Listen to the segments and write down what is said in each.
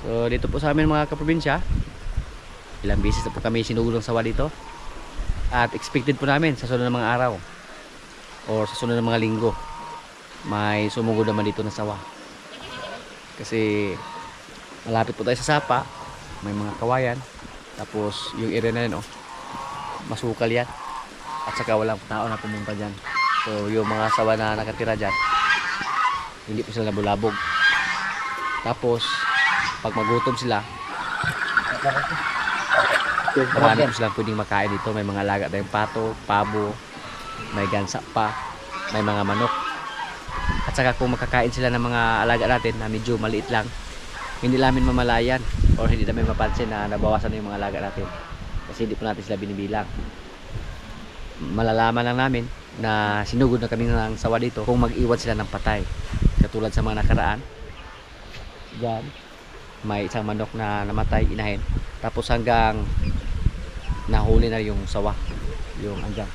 So dito po sa amin mga kaprobinsya, ilang beses na po kami sinugod ng sawa dito. At expected po namin sa sunod ng mga araw or sa sunod ng mga linggo may sumugod naman dito na sawa. Kasi malapit po tayo sa sapa, may mga kawayan. Tapos yung area na yun, oh, masukal yan. At saka walang tao na pumunta dyan. So yung mga sawa na nakatira dyan, hindi po sila nabulabog. Tapos pag magutom sila, marami po silang pwedeng makain dito. May mga alaga tayong pato, pabo, may gansa pa, may mga manok. At saka kung makakain sila ng mga alaga natin na medyo maliit lang, hindi namin mamalayan or hindi namin mapansin na nabawasan na yung mga alaga natin. Kasi hindi po natin sila binibilang. Malalaman lang namin na sinugod na kami ng sawa dito kung mag-iwan sila ng patay. Katulad sa mga nakaraan. Diyan, may isang manok na namatay, inahin. Tapos hanggang nahuli na yung sawa, yung andyan.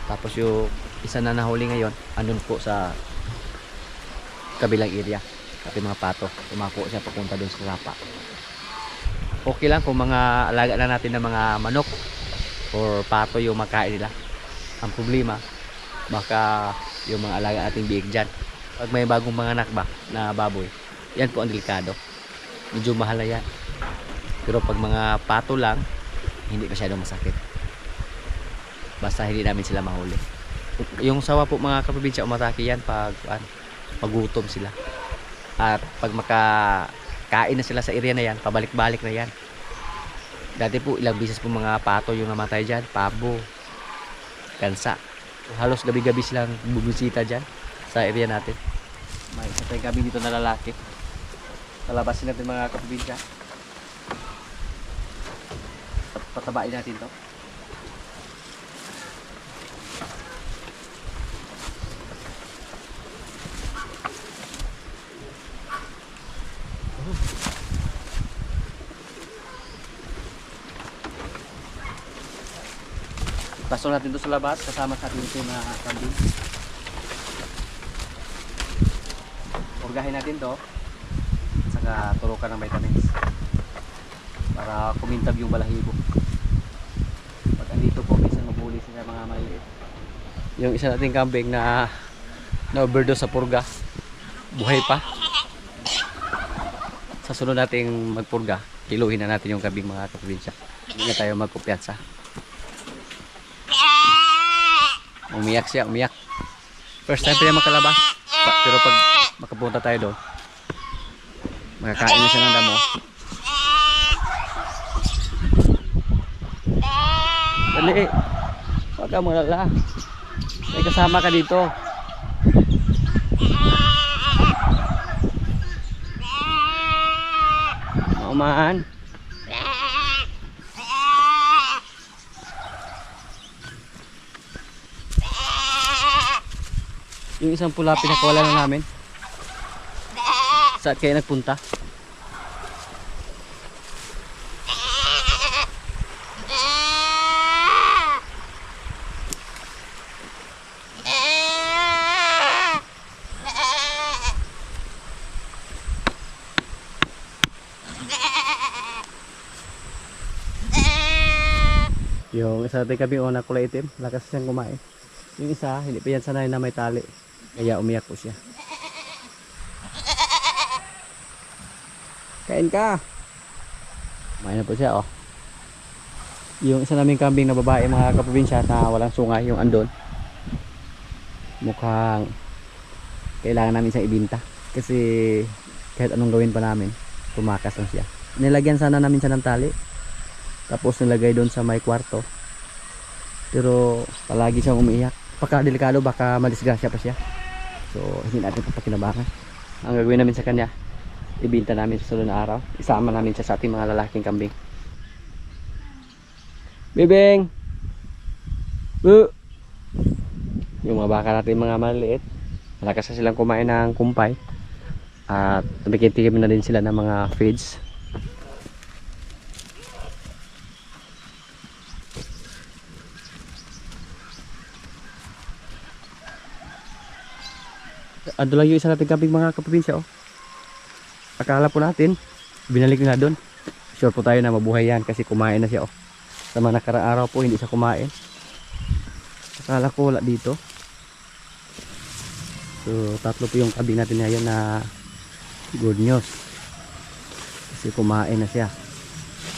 Tapos yung isa na nahuli ngayon, andun po sa kabilang area. At yung mga pato, tumako siya papunta dun sa sapa. Okay lang kung mga alaga na natin ng mga manok or pato yung makain nila. Ang problema, baka yung mga alaga nating biig dyan. Pag may bagong mga anak ba na baboy, yan po ang delikado. Medyo mahal na yan. Pero pag mga pato lang, hindi masyadong masakit. Basta hindi namin sila mahuli. Yung sawa po mga kaprobinsya, umatake yan pag magutom sila. At pag makakain na sila sa area na yan, pabalik-balik na yan. Dati po ilang bisis po mga pato yung namatay dyan, pabo, gansa. Halos gabi-gabi silang bumisita dyan sa area natin. May isa tayong gabi dito na lalaki. Palabasin natin mga kaprobinsya. Patabain natin to. Pasok natin to sa labas kasama sa ating ito na kambing. Urgahin natin to. Saka turukan ng vitamins para kumintab yung balahibo. Pag andito po minsan mabuli sila mga maliliit. Yung isa nating kambing na overdose sa purga, buhay pa. Sa sunod nating magpurga, kiluhin na natin yung kambing mga kaprobinsya. Hindi na tayo magkumpiyansa. Umiyak siya, umiyak. First time pa niya makalabas. Pero pag makapunta tayo doon, makakain na siya ng damo. Dali, huwag ka malala. May kasama ka dito. Maumaan. Yung isang pula pinakawala na namin. Saan kayo nagpunta? Yung isa natin kami na kulay itim, lakas siyang kumain. Yung isa, hindi pa yan sanay na may tali. Kaya umiyak po siya. Kain ka! Kumain na po siya, oh. Yung isa naming kambing na babae mga kaprobinsya na walang sungay, yung andon. Mukhang kailangan namin siyang ibinta. Kasi kahit anong gawin pa namin, tumakas lang siya. Nilagyan sana namin siya ng tali. Tapos nilagay doon sa may kwarto. Pero palagi siyang umiiyak. Pagka-delikado, baka malisgrasya pa siya. So hindi natin papakinabangan. Ang gagawin namin sa kanya, ibinta namin sa sunod na araw. Isama namin siya sa ating mga lalaking kambing. Bibing! Yung mga baka natin mga maliit, malakas na silang kumain ng kumpay. At tumikitigim na din sila ng mga feeds. Ando lang yung isa natin kambing mga kaprobinsya, oh. Akala po natin Binalik na doon. Sure po tayo na mabuhay yan kasi kumain na siya oh. Sa mga nakaraang araw po hindi siya kumain. Akala ko wala dito. So tatlo po yung tabi natin ngayon na good news. Kasi kumain na siya.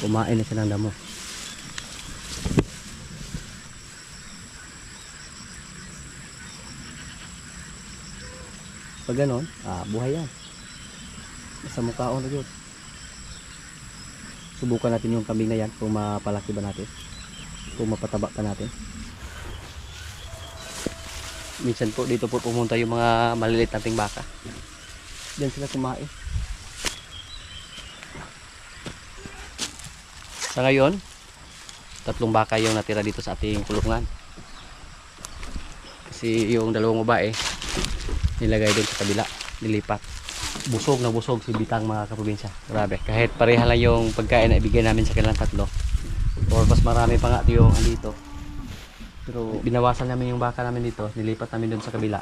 Kumain na siya ng damo. Pag ganon, buhay yan. Sa mukhaon na yun. Subukan natin yung kambing na yan kung mapalaki ba natin, kung mapataba pa natin. Minsan po dito po pumunta yung mga maliliit nating baka. Diyan sila kumain. Sa ngayon 3 baka yung natira dito sa ating kulungan. Kasi yung 2 babae nilagay doon sa kabila, nilipat. Busog na busog si Bitang mga kaprobinsya. Grabe, kahit pareha lang yung pagkain na ibigay namin sa kanilang 3 or mas marami pa nga yung andito, pero binawasan namin yung baka namin dito, nilipat namin doon sa kabila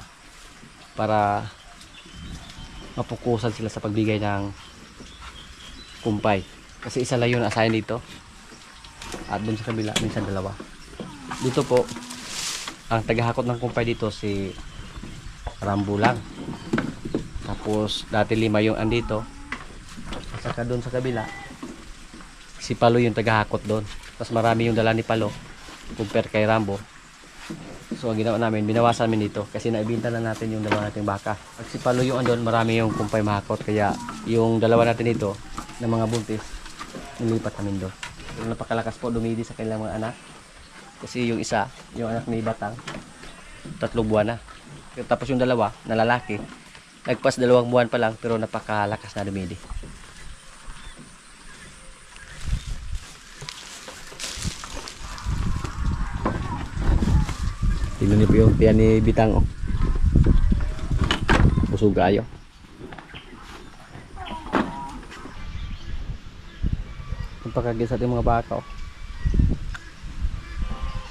para mapukusan sila sa pagbigay ng kumpay. Kasi isa lang yung asahin dito at doon sa kabila minsan 2. Dito po ang tagahakot ng kumpay dito si Rambo lang. Tapos dati 5 yung andito. At saka doon sa kabila si Palo yung tagahakot doon. Tapos marami yung dala ni Palo compare kay Rambo. So ang ginawa namin, binawasan namin dito kasi naibinta na natin yung 2 nating baka. At si Palo yung andon, marami yung kumpay mahakot, kaya yung 2 natin dito na mga buntis nilipat namin doon. Yung napakalakas po dumidi sa kanilang mga anak. Kasi yung isa, yung anak ni Batang 3 buwan na. Tapos yung 2 na lalaki, nagpas 2 buwan pa lang pero napakalakas na dumidi. Tingnan niyo po yung tiyan ni Bitang oh. Busog kayo. Pagkagin sa ating mga baka oh.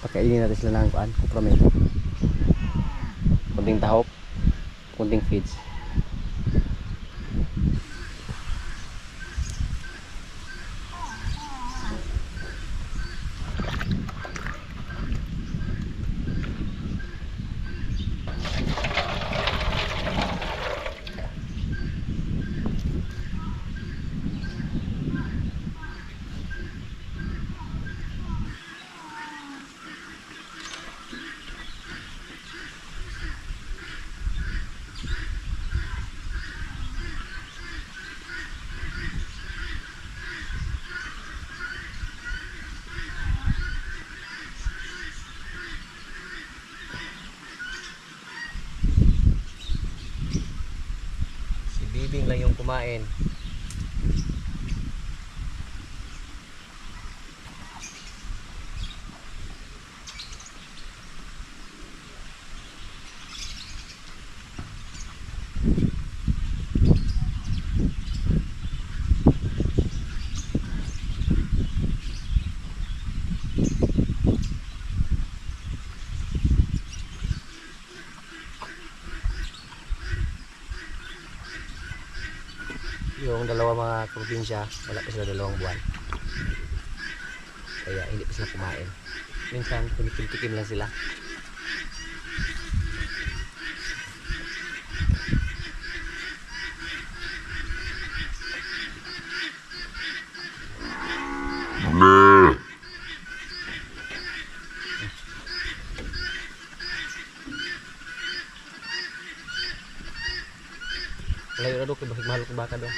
Pagkainin natin sila ng kupramen. Kunting tahok, kunting feeds. Bibing lang yung kumain. Yung 2 mga probinsya, wala pa sila 2 buwan. Kaya hindi pa sila kumain. Minsan, tumikim-tikim lang sila. Layo na doon, kaya mahal ko baka doon.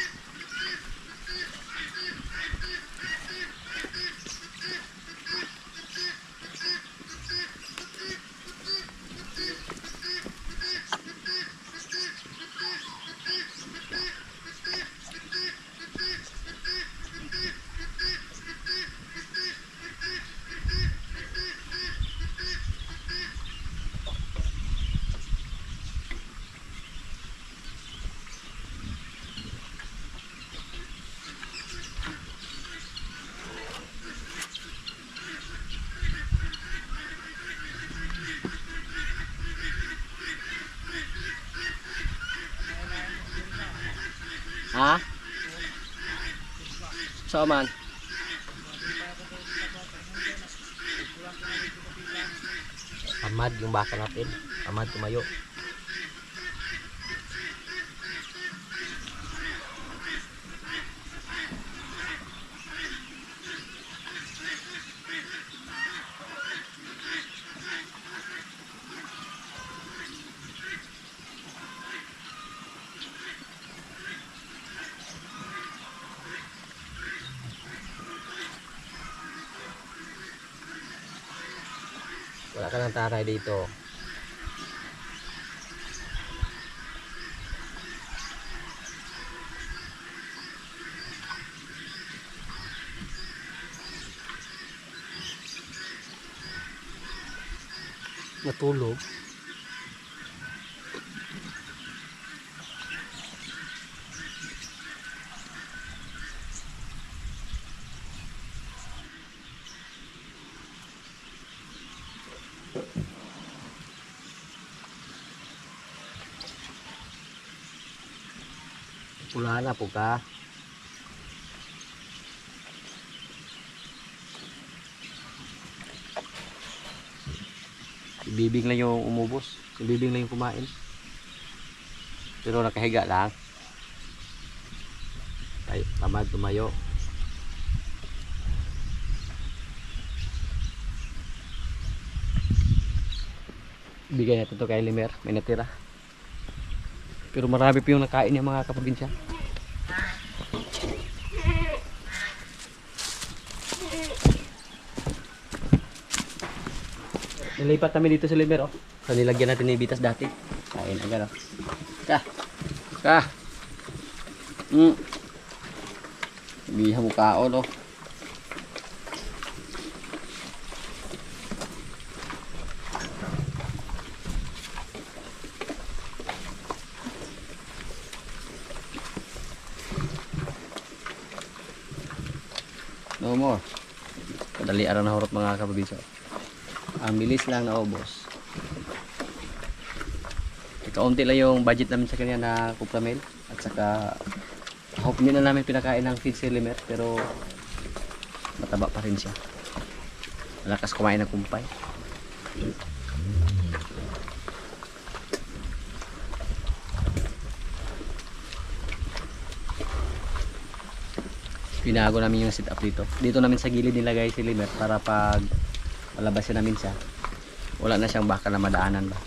Ha? sa aman. Tamad yung baka natin. Tamad tumayo. Wala ka ng tatay dito. Natulog. Wala na po ka. Si Bibing lang yung umubos. Si Bibing lang yung kumain. Pero nakahiga lang. Ay, tamad tumayo. Bigay natin to kay Limer. May natira. Pero marami pa yung nakain niya mga kaprobinsya. Nilipat kami dito sa Limer, oh. So, nilagyan natin ni Bitas dati. Kain agad, oh. Ka. Ka. Biha mo kaon, oh. No more. Kadali araw na hurot mga kaprobinsya. Ang bilis lang naubos. Kaunti lang yung budget namin sa kanya na kupramel. At saka hope hindi na namin pinakain ng feed si Limer. Pero mataba pa rin siya. Malakas kumain ng kumpay. Pinago namin yung setup dito. Dito namin sa gilid nilagay si Limer para pag malabasin namin siya, wala na siyang baka na madaanan ba.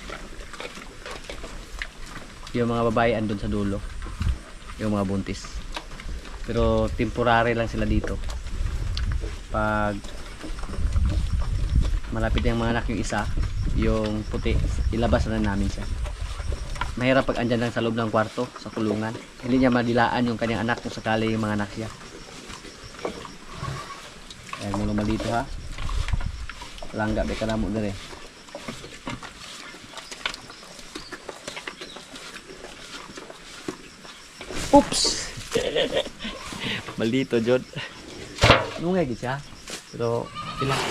Yung mga babae andun sa dulo, yung mga buntis. Pero temporary lang sila dito. Pag malapit na yung mga anak yung isa, yung puti, ilabas na namin siya. Mahirap pag andyan lang sa loob ng kwarto, sa kulungan. Hindi niya madilaan yung kanyang anak kung sakali yung mga anak siya. Ayan mo naman dito ha. Langga be kanamo dire. Oops. Maldito Jod. Nungay gid siya. Pero ilang.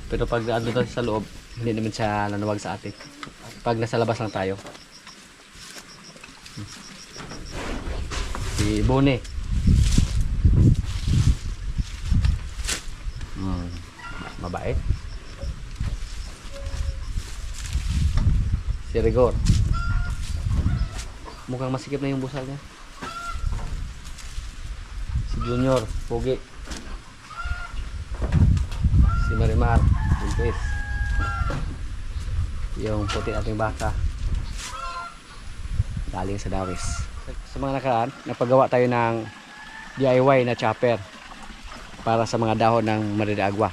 Pero pag ando tayo sa loob, hindi naman siya nanawag sa atin. Pag nasa labas lang tayo. Si Bone. Mabait. Si Rigor. Mukhang masikip na yung busal niya. Si Junior, Pogi. Si Marimar, Buntis. Yung puti ating baka. Galing sa Dawis. Sa mga nakaraan, napagawa tayo ng DIY na chopper para sa mga dahon ng madadagwa.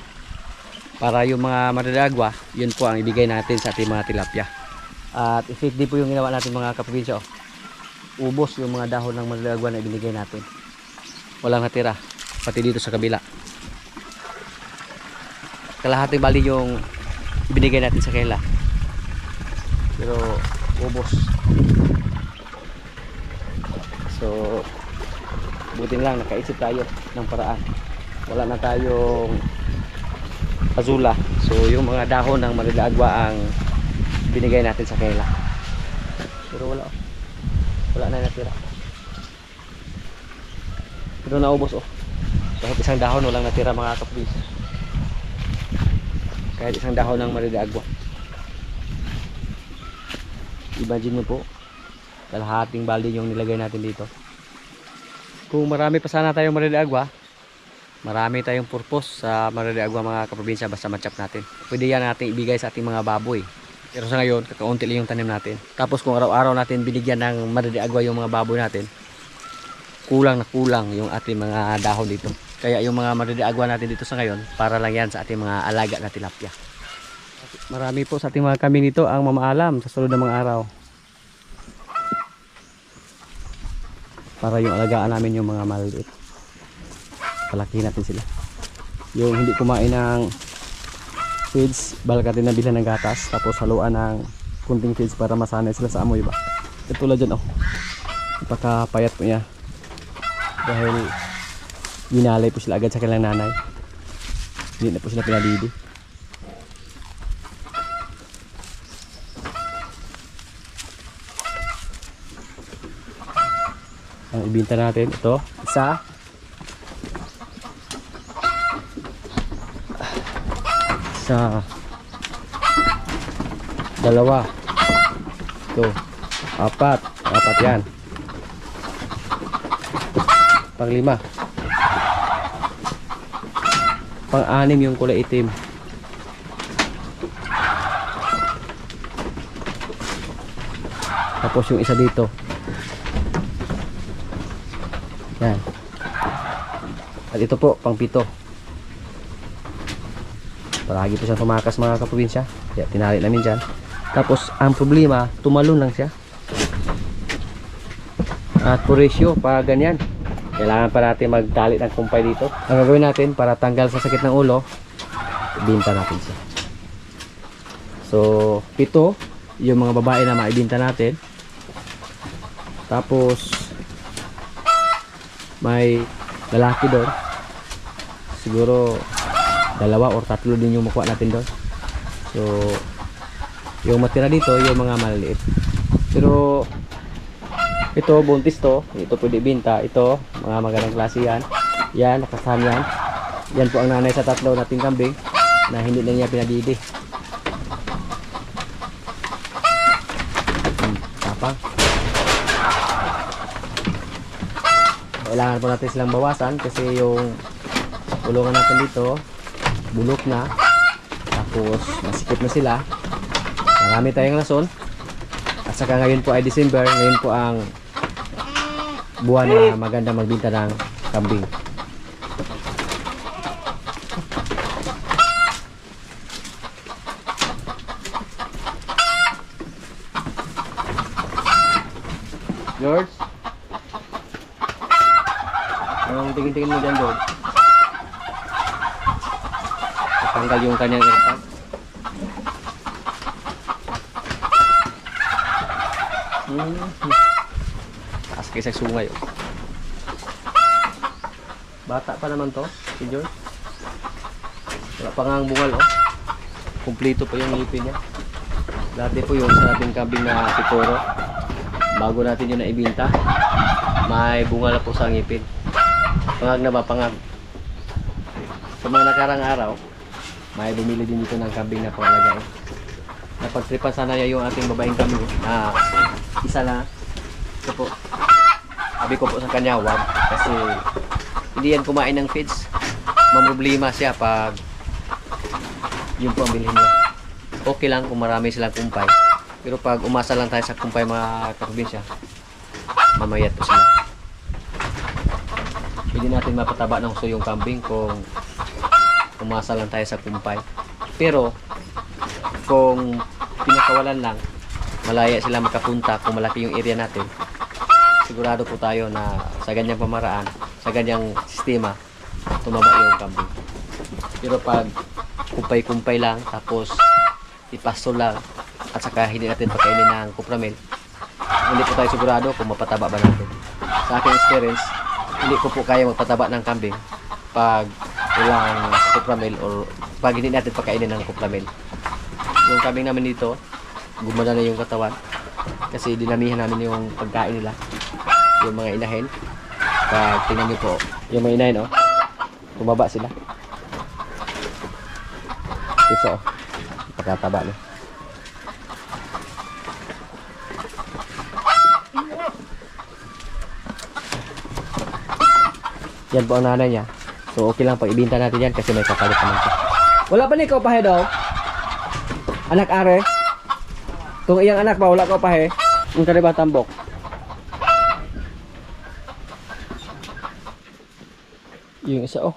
Para yung mga madadagwa, yun po ang ibigay natin sa ating mga tilapia. At effective po yung ginawa natin mga kaprobinsya. Ubos yung mga dahon ng madadagwa na ibinigay natin. Walang natira, pati dito sa kabila. Kalahati bali yung ibinigay natin sa kaila. Pero ubos. So buti lang nakaisip tayo ng paraan. Wala na tayong azula. So yung mga dahon ng madadagwa ang binigay natin sa kaila. Pero wala na natira. Pero naubos oh. Kahit isang dahon walang natira mga kapatid. Kahit isang dahon ng Maria de Agua. Imagine nyo po, kalahating balde yung nilagay natin dito. Kung marami pa sana tayong Maria de Agua, marami tayong purpose sa Maria de Agua mga kaprobinsya, basta matchap natin. Pwede yan natin ibigay sa ating mga baboy. Pero sa ngayon, kakaunti lang yung tanim natin. Tapos kung araw-araw natin binigyan ng Maria de Agua yung mga baboy natin, kulang na kulang yung ating mga dahon dito. Kaya yung mga Maria de Agua natin dito sa ngayon, para lang yan sa ating mga alaga na tilapia. Marami po sa ating mga kambing dito ang mamaalam sa sunod ng mga araw. Para yung alagaan namin yung mga maliliit. Palaki natin sila. Yung hindi kumain ng feeds, balik natin na bilhan ng gatas, tapos haluan ng kunting feeds para masanay sila sa amoy ba. Katulad dyan oh. Napakapayat po niya. Dahil ginalay po sila agad sa kanilang nanay. Hindi na po sila pinadidi. Ang ibinta natin ito, isa, dalawa, ito, apat yan, pang-lima, pang-anim yung kulay itim, tapos yung isa dito. Yan. At ito po, pang-pito. Palagi po siyang tumakas mga kaprobinsya. Kaya tinali namin dyan. Tapos, ang problema, tumalon lang siya. At po ratio, pa ganyan. Kailangan pa natin magtali ng kumpay dito. Ang gagawin natin, para tanggal sa sakit ng ulo, ibinta natin siya. So, 7, yung mga babae na maibinta natin. Tapos, may lalaki doon, siguro 2 or 3 din yung makuha natin doon. So yung matira dito yung mga maliliit, pero ito buntis to, ito pwede binta. Ito mga magandang klase yan. Yan, nakasahan yan. Yan po ang nanay sa 3 nating kambing na hindi na niya pinadidi. Tapang. Kailangan po natin silang bawasan kasi yung kulungan natin dito bulok na, tapos masikip na sila, marami tayong lason. At saka ngayon po ay December, ngayon po ang buwan na maganda magbinta ng kambing. George, ang tingin-tingin mo dyan, George. Tanggal yung kanyang airtag. Taas kayo sa sungay. Oh. Bata pa naman to, si George. Wala pa nga ang bungal. Oh. Kumplito pa yung ngipin niya. Dati po yung sa ating kambing na pitoro, bago natin yun na ibinta, may bungal na po sa ngipin. Pangag na ba? Pangag. Sa mga nakarang araw, may bumili din dito ng kambing na pangalagay. Napagtripan sana yung ating babaeng kambing na isa na. Ito po. Sabi ko po sa kanya, wag. Kasi hindi yan kumain ng feeds. Mamroblema siya pag yun po ang bilhin niya. Okay lang kung marami silang kumpay. Pero pag umasa lang tayo sa kumpay mga kaprobinsya, mamayat po sila. Hindi natin mapataba ng gusto yung kambing kung umasa lang tayo sa kumpay. Pero kung pinakawalan lang, malaya sila makapunta kung malaki yung area natin, sigurado po tayo na sa ganyang pamaraan, sa ganyang sistema, tumaba yung kambing. Pero pag kumpay-kumpay lang, tapos ipasto lang, at saka hindi natin pakainin ng kupramil, hindi po tayo sigurado kung mapataba ba natin. Sa aking experience, hindi ko po kaya magpataba ng kambing pag walang kupramil or pag hindi natin pakainin ng kupramil. Yung kambing namin dito, gumanda na yung katawan kasi dinamihan namin yung pagkain nila, yung mga inahin. Pag tingnan nyo po, yung mga inahin, oh, Tumaba sila. Isa oh. Pagkataba niya. Yan po ang nanay niya. So okay lang pag ibinta natin yan kasi may kapalit naman siya. Wala pa ni ikaw pahe daw? Anak are? Kung iyang anak ba wala ka pahe? Ang kariba tambok. Yung isa oh.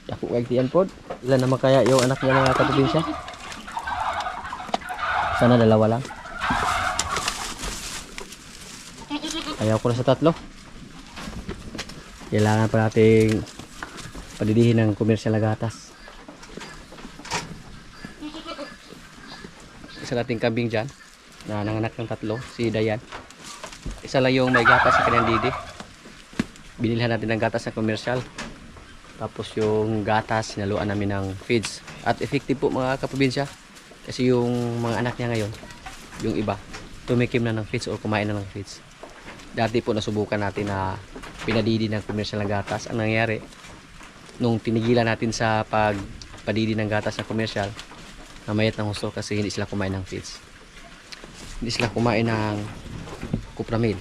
Dako kay tiyan pod. Ilan naman kaya yung anak niya mga kaprobinsya? Sana dalawa lang. Ayaw ko na sa tatlo. Kailangan pa nating padidihin ng komersyal na gatas. Isa nating kambing dyan na nanganak ng tatlo, si Dayan. Isa lang yung may gatas sa kanyang didi. Binilhan natin ng gatas na komersyal. Tapos yung gatas, sinaluan namin ng feeds. At effective po mga kaprobinsya. Kasi yung mga anak niya ngayon, yung iba, tumikim na ng feeds o kumain na ng feeds. Dati po nasubukan natin na pinadidi ng komersyal na gatas. Ang nangyari, nung tinigilan natin sa pagpadidi ng gatas na komersyal, namayat ng husto kasi hindi sila kumain ng feeds. Hindi sila kumain ng Cupramil.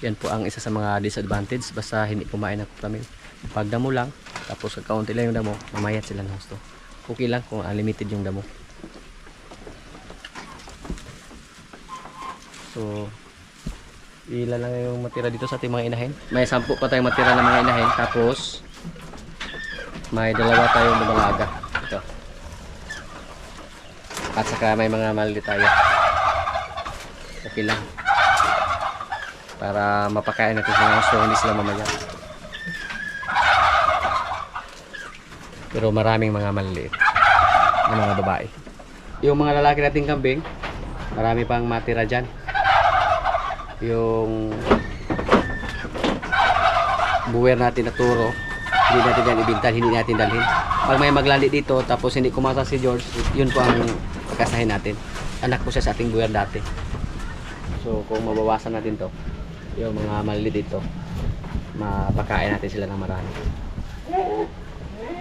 Yan po ang isa sa mga disadvantage basta hindi kumain ng Cupramil. Pag damo lang, tapos kakaunti lang yung damo, mamayat sila ng husto. Okay lang kung unlimited yung damo. So, ilan lang yung matira dito sa ating mga inahin. May 10 pa tayong matira ng mga inahin. Tapos may 2 tayong lumalaga. Ito. At saka may mga maliliit tayo. Okay lang. Para mapakain natin sa mga gusto, hindi sila mamayat. Pero maraming mga maliliit na mga babae. Yung mga lalaki nating kambing, marami pang matira dyan. Yung buwer natin na turo, hindi natin yan ibintan, hindi natin dalhin. Pag may maglandi dito tapos hindi kumasa si George, yun po ang pagkasahin natin. Anak po siya sa ating buwer dati. So kung mabawasan natin to, yung mga maliliit dito, mapakain natin sila ng marami.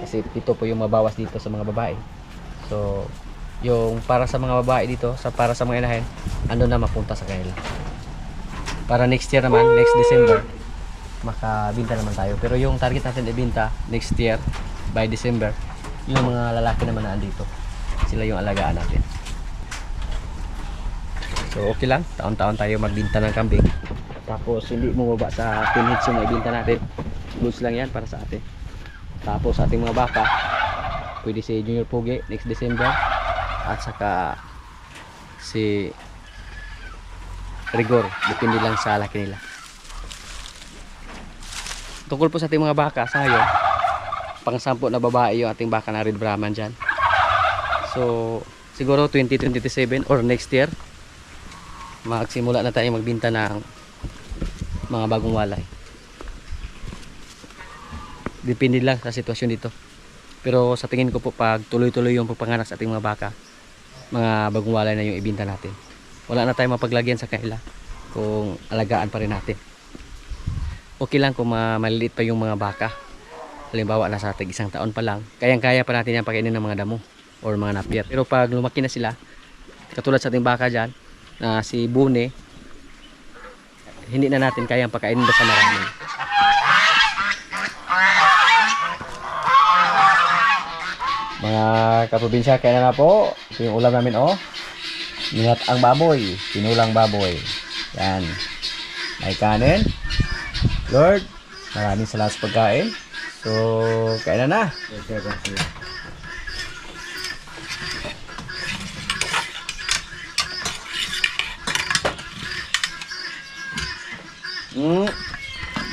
Kasi ito po yung mabawas dito sa mga babae. So yung para sa mga babae dito, para sa mga inahin, ano na mapunta sa kanila. Para next year naman, next December, makabinta naman tayo. Pero yung target natin ibinta next year, by December, yung mga lalaki naman na andito. Sila yung alagaan natin. So okay lang, taon-taon tayo magbinta ng kambing. Tapos hindi bumaba sa pinhits yung ibinta natin. Goods lang yan para sa atin. Tapos sa ating mga baka, pwede si Junior Pugi next December. At saka si Rigor, depende lang sa laki nila. Tungkol po sa ating mga baka sa ngayon, pang 10 na babae yung ating baka na Red Brahman dyan. So siguro 2027 or next year, magsimula na tayo magbinta ng mga bagong walay. Depende lang sa sitwasyon dito. Pero sa tingin ko po, pag tuloy-tuloy yung pagpanganak sa ating mga baka, mga bagong walay na yung ibinta natin. Wala na tayong mapaglagyan sa kanila kung alagaan pa rin natin. Okay lang kung maliliit pa yung mga baka. Halimbawa nasa tig-1 taon pa lang, kayang-kaya pa natin yan pakainin ng mga damo or mga napier. Pero pag lumaki na sila, katulad sa ating baka dyan, na si Bune, hindi na natin kayang pakainin basta marami. Mga kaprobinsya, kaya na po. Ito yung ulam namin, oh. Ingat ang baboy, sinulang baboy. Yan. May kanin. Lord, maraming salamat sa pagkain. So, kain na.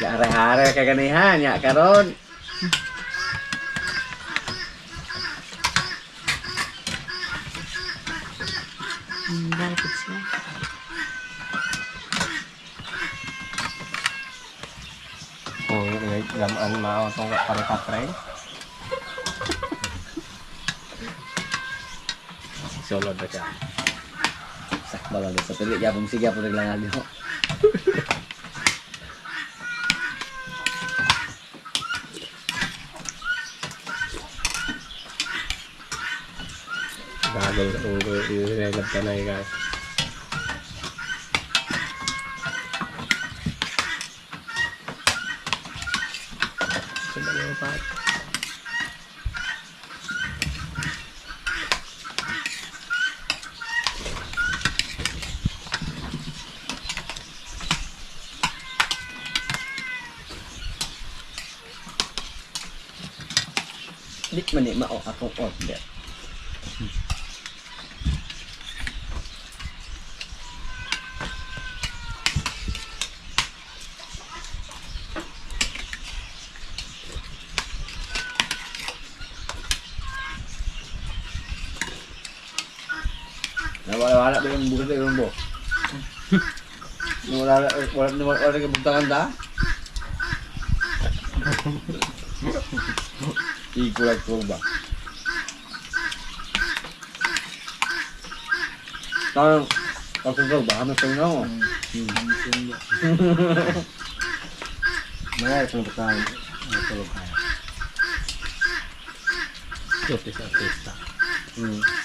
Hare-hare kaganihan, ya karon. Bakit siya? Oh, gamaan mao tong para katray. Solo na siya. Sakto lang sa tili. Yapong sige po naglangan nyo. bago kung i-relab ka na guys. Coba na yung pat. Di man ni mao akong order. Wala ba yung bukas yung bo? Wala ka buntangan da? Ikulat ko ba? Parang pagkukulog ba? Ano sa'yo na ako? Maya itong bukang matulog kaya. Putis artista.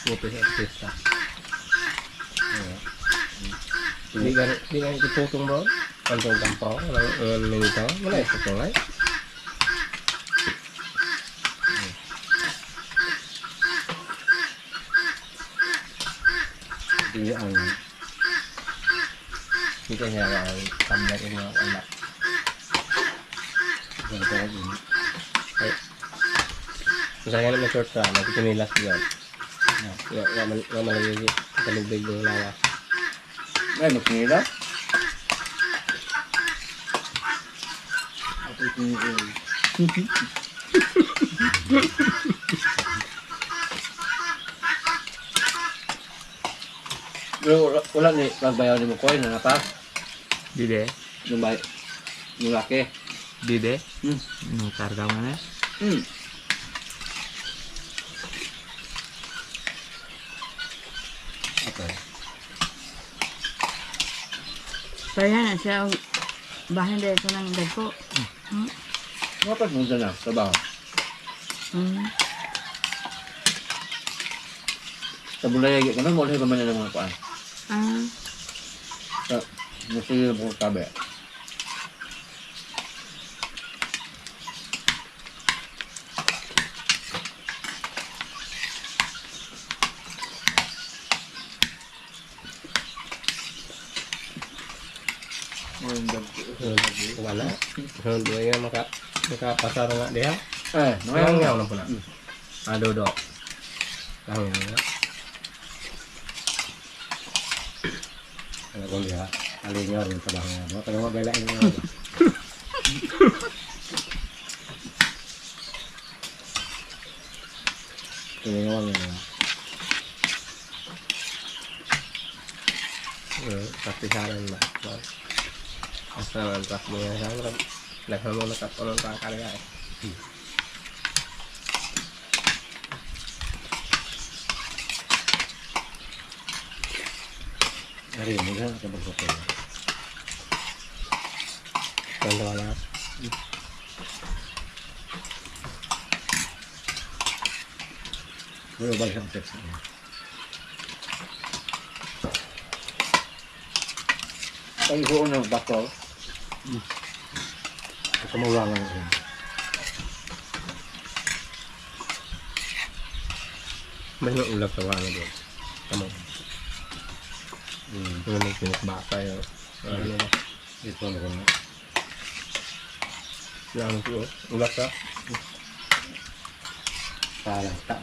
Putis artista. Di ka itututong bro? Kantong kampaw? Walang minito? Wala itutong ay? Hindi ang Hindi ka niya ang tablet yung mga anak. ganito ko din. Ay. Masaya naman short ka. Nagtinilas dyan. Nga malagay. Talubig yung lawas. Ay, magsinila? Ako itinigil. Pero wala ni pagbayaw ni mo coin na pa. Dide. Yung bay yung laki. Dide. Hmm. Nung karga mo na. Okay. Kaya na siya, bahan dahil ko ng dagko. Mga pagpunta na, trabaho. Sa bulayag ka na, muli ka man na ng mga paan. Gusto nyo na po tabi. Wala. Doon nga makapasar nga dia. Ngayon Ngayon na pula. Adodo. Ngayon nga. Ano ko liha? Alinyor yung trabaho nga. Mga tayo mabalain nga. Tulingawan nga. Pasti saran lah. Asa mantap niya sa naghan mo nakapuno pa karga. Hari mo nga ka bagay. Kanda wala. Wala ba siyang text? Ang isuon ng bakol. Kamawangan ko. May ulap sa wala doon. Tama. Yung may pinakbaka yun. Ano ba? Ito na ko na. Yang itu ulap ka? Para tak.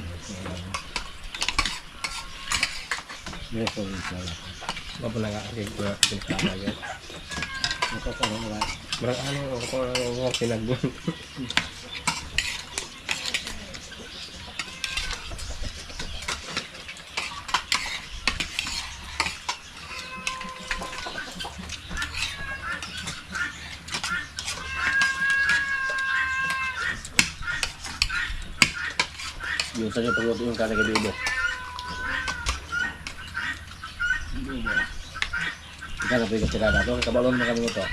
Meso yung sala. Apa na nga kay ko pinakbaka yun. Ito pa naman. Berang ano ko pinagbuan. Yung sa yung pagluto yung kala kay Bibo. Ika na pwede tirada. Ito, kabalon mo kami ito.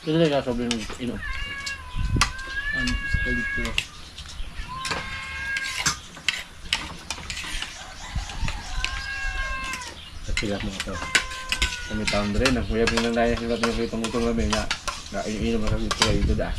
Ito na kasobrang inom. Ang sa dito. Pilak mo ito. Kami taon rin. Ang kuya pinang naya. Hindi natin yung itong utong kami na iniinom na kami dito da.